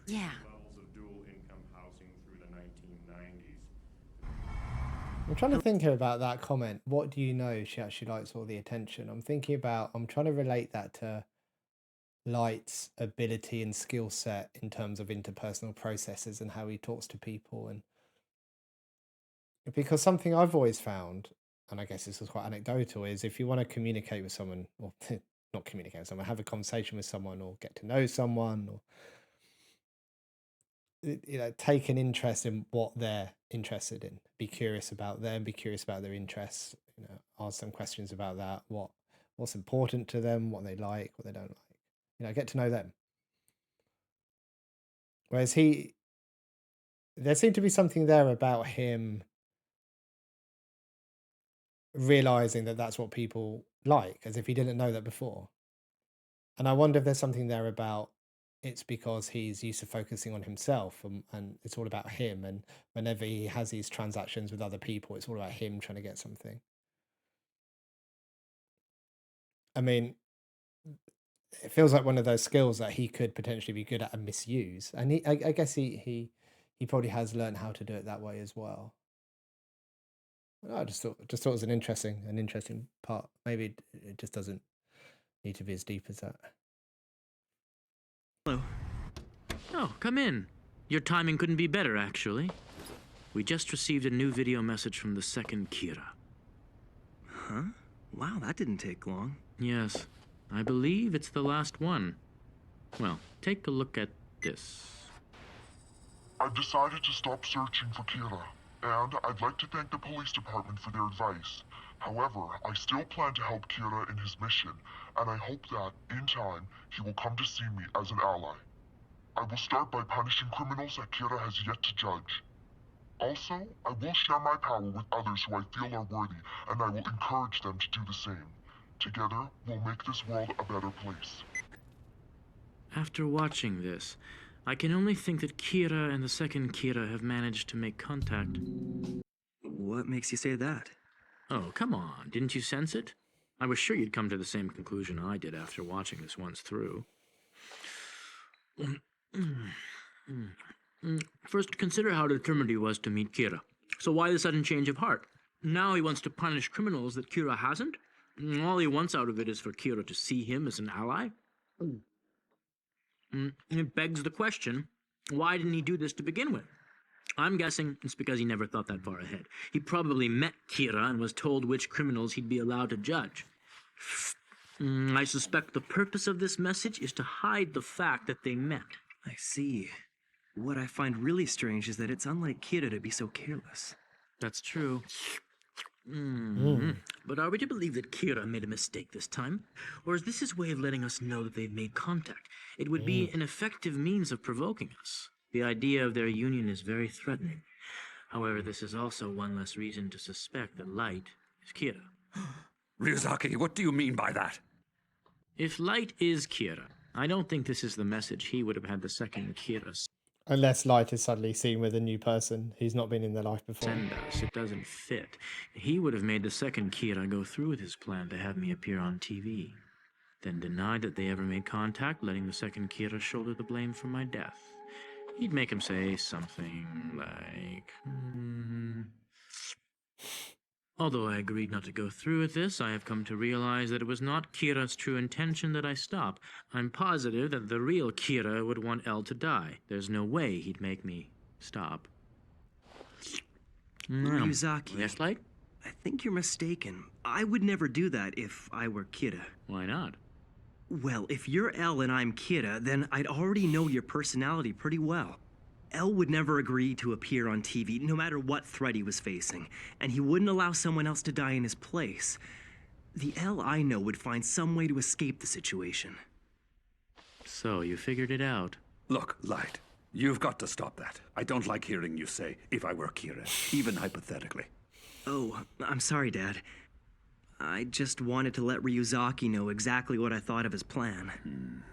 Yeah. Levels of dual income housing through the 1990s. I'm trying to think here about that comment. What do you know? She actually likes all the attention. I'm trying to relate that to Light's ability and skill set in terms of interpersonal processes and how he talks to people. And because something I've always found, and I guess this is quite anecdotal, is if you want to communicate with someone, or not communicate with someone, have a conversation with someone, or get to know someone, or take an interest in what they're interested in. Be curious about them. Be curious about their interests. Ask them questions about that. What's important to them, what they like, what they don't like. Get to know them. Whereas there seemed to be something there about him realizing that that's what people like, as if he didn't know that before. And I wonder if there's something there about it's because he's used to focusing on himself, and it's all about him. And whenever he has these transactions with other people, it's all about him trying to get something. I mean, it feels like one of those skills that he could potentially be good at and misuse. And I guess he probably has learned how to do it that way as well. I just thought it was an interesting part. Maybe it just doesn't need to be as deep as that. Hello. Oh, come in. Your timing couldn't be better, actually. We just received a new video message from the second Kira. Huh? Wow, that didn't take long. Yes, I believe it's the last one. Well, take a look at this. I've decided to stop searching for Kira, and I'd like to thank the police department for their advice. However, I still plan to help Kira in his mission, and I hope that, in time, he will come to see me as an ally. I will start by punishing criminals that Kira has yet to judge. Also, I will share my power with others who I feel are worthy, and I will encourage them to do the same. Together, we'll make this world a better place. After watching this, I can only think that Kira and the second Kira have managed to make contact. What makes you say that? Oh, come on. Didn't you sense it? I was sure you'd come to the same conclusion I did after watching this once through. First, consider how determined he was to meet Kira. So why the sudden change of heart? Now he wants to punish criminals that Kira hasn't? All he wants out of it is for Kira to see him as an ally? It begs the question, why didn't he do this to begin with? I'm guessing it's because he never thought that far ahead. He probably met Kira and was told which criminals he'd be allowed to judge. I suspect the purpose of this message is to hide the fact that they met. I see. What I find really strange is that it's unlike Kira to be so careless. That's true. But are we to believe that Kira made a mistake this time? Or is this his way of letting us know that they've made contact? It would be an effective means of provoking us. The idea of their union is very threatening. However, this is also one less reason to suspect that Light is Kira. Ryuzaki, what do you mean by that? If Light is Kira, I don't think this is the message he would have had the second Kira Unless Light is suddenly seen with a new person who's not been in their life before. send us. It doesn't fit. He would have made the second Kira go through with his plan to have me appear on TV. Then denied that they ever made contact, letting the second Kira shoulder the blame for my death. He'd make him say something like, Although I agreed not to go through with this, I have come to realize that it was not Kira's true intention that I stop. I'm positive that the real Kira would want El to die. There's no way he'd make me stop. Ryuzaki. Yes, Light? I think you're mistaken. I would never do that if I were Kira. Why not? Well, if you're El and I'm Kira, then I'd already know your personality pretty well. El would never agree to appear on TV, no matter what threat he was facing, and he wouldn't allow someone else to die in his place. The El I know would find some way to escape the situation. So, you figured it out. Look, Light, you've got to stop that. I don't like hearing you say, if I were Kira, even hypothetically. Oh, I'm sorry, Dad. I just wanted to let Ryuzaki know exactly what I thought of his plan.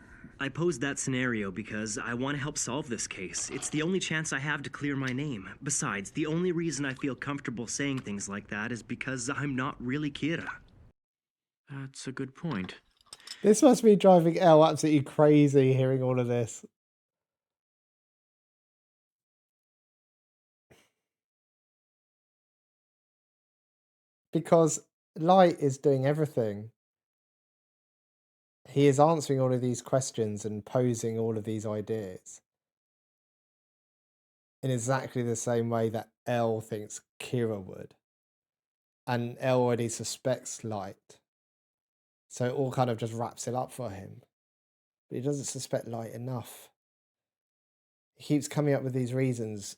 I posed that scenario because I want to help solve this case. It's the only chance I have to clear my name. Besides, the only reason I feel comfortable saying things like that is because I'm not really Kira. That's a good point. This must be driving Elle absolutely crazy hearing all of this. Because Light is doing everything. He is answering all of these questions and posing all of these ideas in exactly the same way that Elle thinks Kira would. And Elle already suspects Light. So it all kind of just wraps it up for him. But he doesn't suspect Light enough. He keeps coming up with these reasons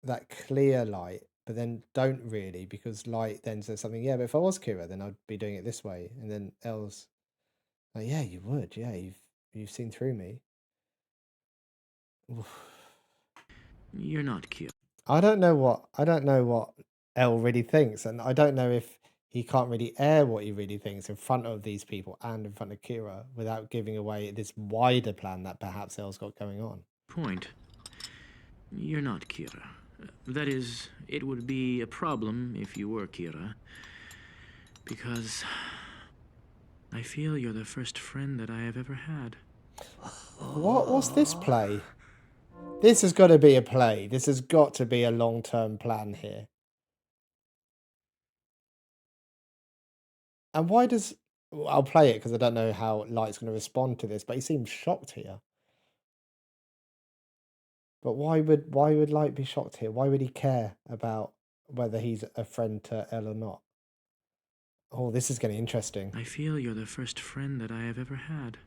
that clear Light, but then don't really, because Light then says something, yeah, but if I was Kira, then I'd be doing it this way. And then Elle's like, yeah, you would. Yeah, you've seen through me. Oof. You're not Kira. I don't know what Elle really thinks, and I don't know if he can't really air what he really thinks in front of these people and in front of Kira without giving away this wider plan that perhaps Elle's got going on. Point. You're not Kira. That is, it would be a problem if you were Kira. Because I feel you're the first friend that I have ever had. What's this play? This has got to be a play. This has got to be a long-term plan here. And why does... I'll play it because I don't know how Light's going to respond to this, but he seems shocked here. But why would Light be shocked here? Why would he care about whether he's a friend to Elle or not? Oh, this is getting interesting. I feel you're the first friend that I have ever had.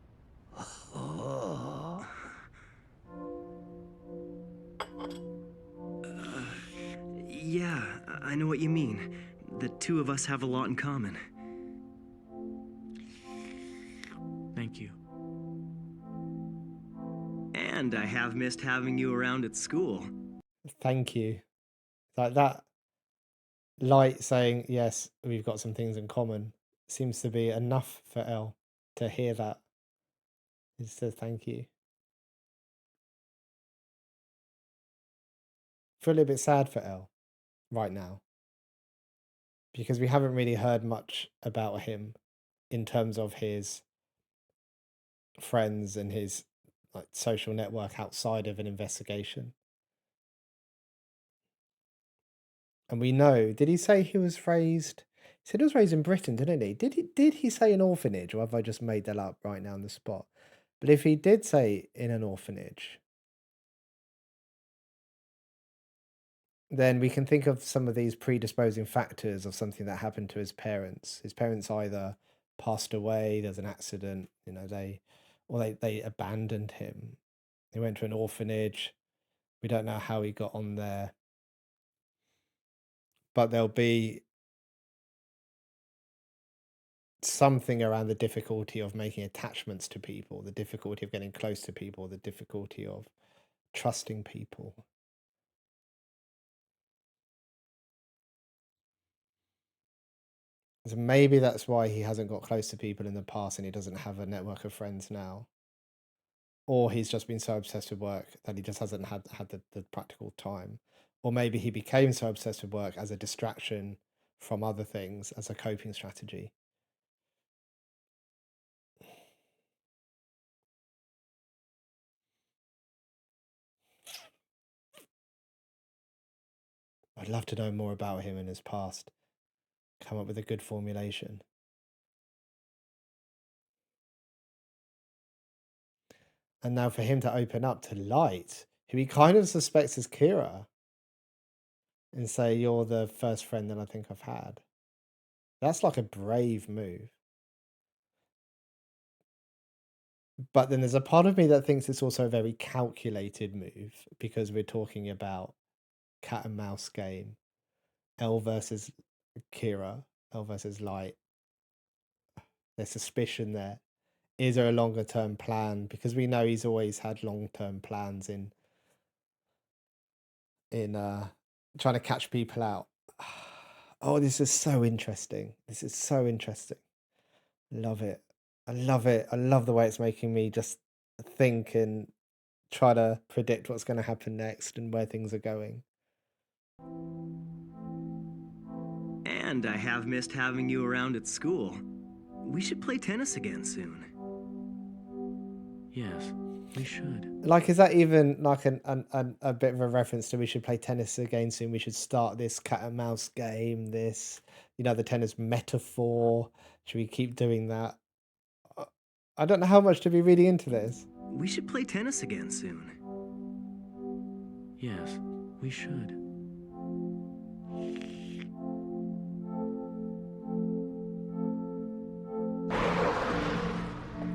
Yeah, I know what you mean. The two of us have a lot in common. Thank you. And I have missed having you around at school. Thank you. Like that Light saying, yes, we've got some things in common seems to be enough for Elle to hear that. He says thank you. Feel a little bit sad for Elle right now. Because we haven't really heard much about him in terms of his friends and his like social network outside of an investigation. And we know, did he say he was raised? He said he was raised in Britain, didn't he? Did he say an orphanage, or have I just made that up right now on the spot? But if he did say in an orphanage, then we can think of some of these predisposing factors of something that happened to his parents. His parents either passed away, there's an accident, they abandoned him. He went to an orphanage. We don't know how he got on there. But there'll be something around the difficulty of making attachments to people, the difficulty of getting close to people, the difficulty of trusting people. So maybe that's why he hasn't got close to people in the past and he doesn't have a network of friends now. Or he's just been so obsessed with work that he just hasn't had the practical time. Or maybe he became so obsessed with work as a distraction from other things, as a coping strategy. I'd love to know more about him in his past. come up with a good formulation. And now for him to open up to Light, who he kind of suspects is Kira, and say, "You're the first friend that I think I've had." That's like a brave move. But then there's a part of me that thinks it's also a very calculated move because we're talking about cat and mouse game. L versus Kira, L versus Light. There's suspicion there. Is there a longer term plan? Because we know he's always had long term plans in trying to catch people out. Oh, this is so interesting. This is so interesting. Love it. I love it. I love the way it's making me just think and try to predict what's going to happen next and where things are going. And I have missed having you around at school. We should play tennis again soon. Yes, we should. Like, is that even like a bit of a reference to we should play tennis again soon? We should start this cat and mouse game, this, the tennis metaphor. Should we keep doing that? I don't know how much to be reading into this. We should play tennis again soon. Yes, we should.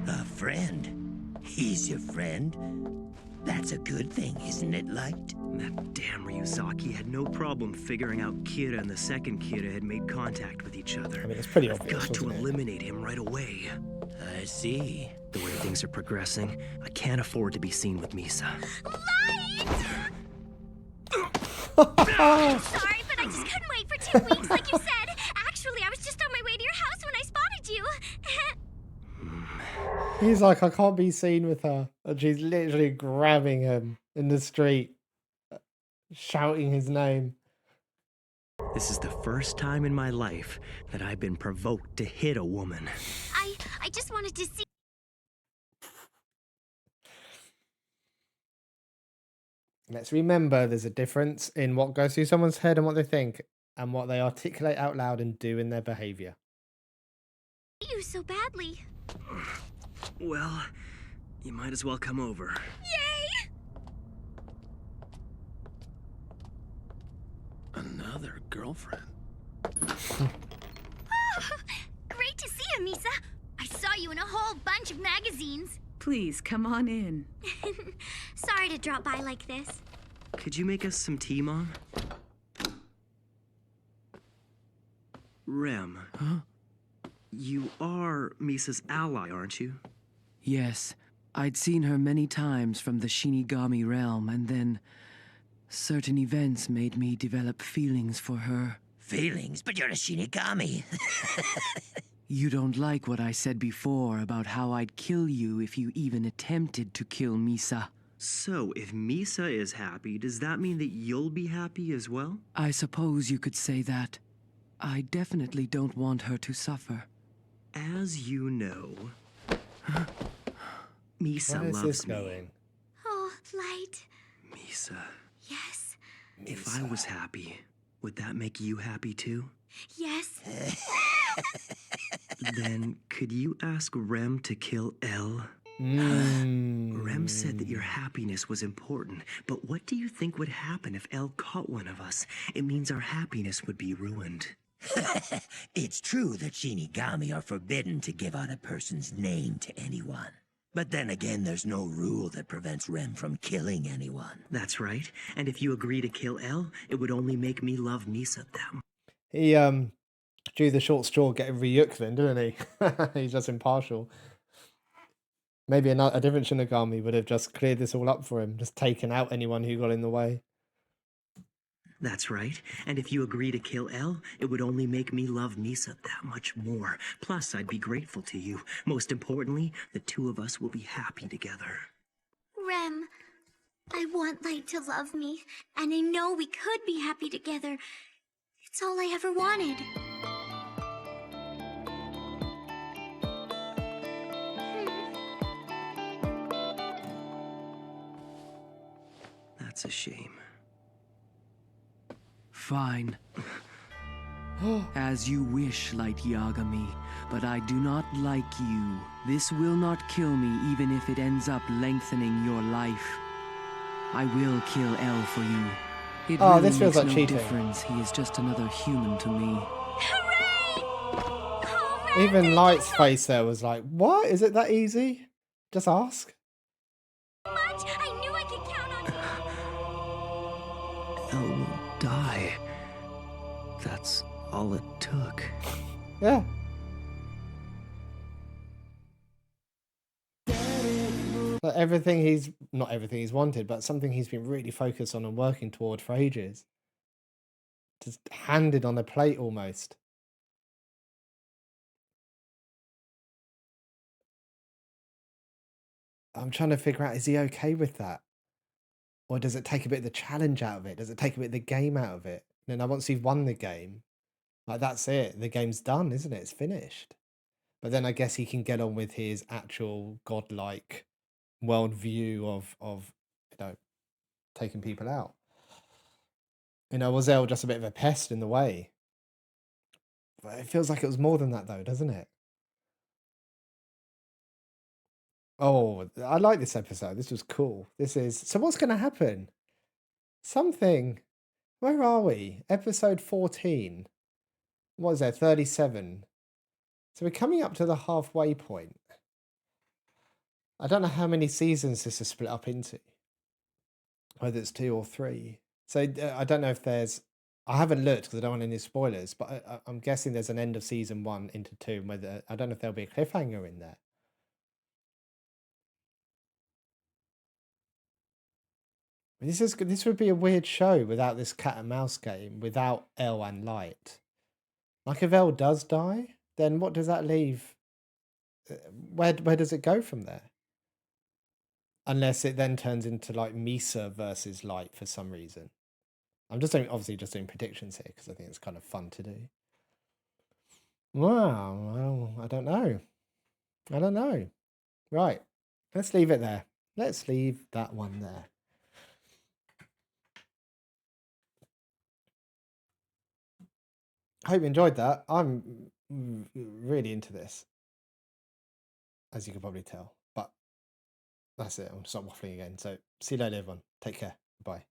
A friend? He's your friend? That's a good thing, isn't it, Light? That damn Ryuzaki had no problem figuring out Kira and the second Kira had made contact with each other. I mean, it's pretty I've obvious, got to wasn't it? eliminate him right away. I see. The way things are progressing, I can't afford to be seen with Misa. I'm sorry, but I just couldn't wait for 2 weeks, like you said. Actually, I was just on my way to your house when I spotted you. He's like, I can't be seen with her. And she's literally grabbing him in the street, shouting his name. This is the first time in my life that I've been provoked to hit a woman. I just wanted to see. Let's remember there's a difference in what goes through someone's head and what they think, and what they articulate out loud and do in their behavior. You so badly. Well, you might as well come over. Yay! Another girlfriend. Oh, great to see you, Misa. I saw you in a whole bunch of magazines. Please, come on in. Sorry to drop by like this. Could you make us some tea, Mom? Rem. Huh? You are Misa's ally, aren't you? Yes, I'd seen her many times from the Shinigami realm, and then certain events made me develop feelings for her. Feelings? But you're a Shinigami. You don't like what I said before about how I'd kill you if you even attempted to kill Misa. So, if Misa is happy, does that mean that you'll be happy as well? I suppose you could say that. I definitely don't want her to suffer. As you know, Misa Where is loves this me. going? Oh, Light. Misa, Yes. if I was happy, would that make you happy too? Yes. Then could you ask Rem to kill L? Rem said that your happiness was important, but what do you think would happen if L caught one of us? It means our happiness would be ruined. It's true that Shinigami are forbidden to give out a person's name to anyone. But then again, there's no rule that prevents Rem from killing anyone. That's right. And if you agree to kill L, it would only make me love Misa them. He drew the short straw getting Ryuk then, didn't he? He's just impartial. Maybe a different Shinigami would have just cleared this all up for him, just taken out anyone who got in the way. That's right. And if you agree to kill L, it would only make me love Misa that much more. Plus, I'd be grateful to you. Most importantly, the two of us will be happy together. Rem, I want Light to love me, and I know we could be happy together. It's all I ever wanted. That's a shame. Fine. As you wish, Light Yagami, but I do not like you. This will not kill me even if it ends up lengthening your life. I will kill L for you. It Oh, really this feels makes like no cheating. difference. He is just another human to me. Even Light's face there was like, what? Is it that easy? Just ask. Much. I knew I could count on you. Elle will die. That's all it took. Yeah. Like everything he's, not everything he's wanted, but something he's been really focused on and working toward for ages. Just handed on a plate almost. I'm trying to figure out, is he okay with that? Or does it take a bit of the challenge out of it? Does it take a bit of the game out of it? And then once you've won the game, like that's it. The game's done, isn't it? It's finished. But then I guess he can get on with his actual godlike worldview of taking people out. Was Elle just a bit of a pest in the way? But it feels like it was more than that though, doesn't it? Oh, I like this episode. This was cool. So what's gonna happen? Something. Where are we? Episode 14. What is there? 37. So we're coming up to the halfway point. I don't know how many seasons this is split up into, whether it's 2 or 3. So I don't know if there's. I haven't looked because I don't want any spoilers, but I'm guessing there's an end of season 1 into 2. And whether I don't know if there'll be a cliffhanger in there. This would be a weird show without this cat and mouse game, without Elle and Light. Like if Elle does die, then what does that leave? Where does it go from there? Unless it then turns into like Misa versus Light for some reason. I'm just doing predictions here because I think it's kind of fun to do. Wow, well, I don't know. Right, let's leave it there. Let's leave that one there. I hope you enjoyed that. I'm really into this, as you can probably tell. But that's it. I'm stop waffling again. So see you later, everyone. Take care. Bye.